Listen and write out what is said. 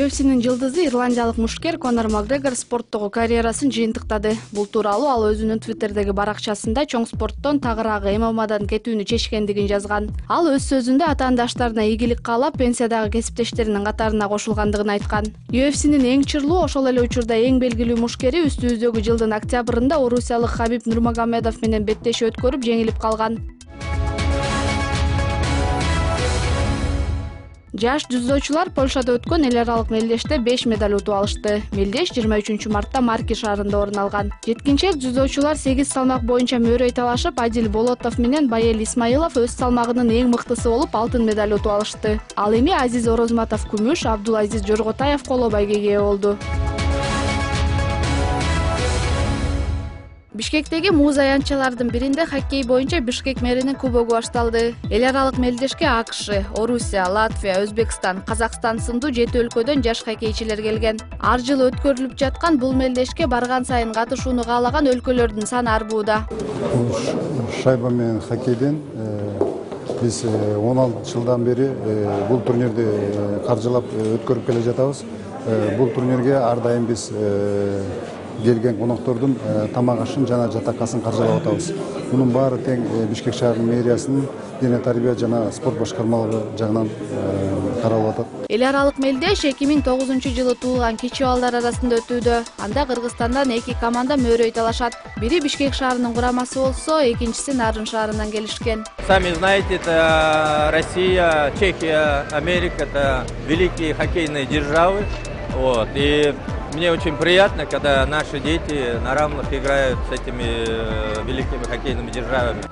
UFC'нин жылдызы ирландиялык мушкер Конор Макгрегор спорттогу карьерасын жыйынтыктады. Бул тууралуу ал өзүнүн Твиттердеги баракчасында чоң спорттон тагыраагы ММАдан кетүүнү чечкендигин жазган. Ал өз сөзүндө атаандаштарына ийгилик каалап, пенсиядагы кесиптештеринин катарына кошулгандыгын айткан. UFC'нин эң чырлуу, ошол эле учурда эң белгилүү мушкери үстүбүздөгү жылдын октябрында орусиялык Хабиб Нурмагомедов менен беттешүү өткөрүп жеңилип калган. Жаш дзюдочулар Польшада өткөн эл аралык мелдеште 5 медаль утуп алышты. Мелдеш 23-мартта Марки шаарында орун алган. Жеткинчек дзюдочулар 8 салмак боюнча мөөрөй талашып, Адил Болотов менен Баел Исмаилов өз салмагынын эң мыктысы болуп алтын медаль утуп алышты. Ал эми Азиз Орозматов күмүш, Абдулазиз Жорготаев коло байгеге ээ болду. Бишкектеги муз аянтчалардын биринде хоккей боюнча Бишкек мэринин кубогу башталды. Эл аралык мелдешке АКШ, Орусия, Латвия, Өзбекстан, Казакстан сындуу 7 өлкөдөн жаш хоккейчилер келген. Ар жылы өткөрүлүп жаткан бул мелдешке барган сайын катышууну каалаган өлкөлөрдүн саны арбууда. Шайба менен хоккейден биз 16 жылдан бери бул турнирди каржылап өткөрүп келе жатабыз. Бул турнирге ар дайым биз келген коноктордун тамак ашын жана жатакасын каржылап атабыз. Мунун баары тең Бишкек шаарынын мэриясынын дене тарбия жана спорт башкармалыгы жагынан каралып атат. Эл аралык мелдеш 2009-жылы туулган кичи балдар арасында өтүүдө. Анда Кыргызстандан 2 команда мөөрөй талашат. Бири Бишкек шаарынын курамасы болсо, экинчиси Нарын шаарынан келишкен. Сами знаете, это Россия, Чехия, Америка, это великие хоккейные державы. И мне очень приятно, когда наши дети на равных играют с этими великими хоккейными державами.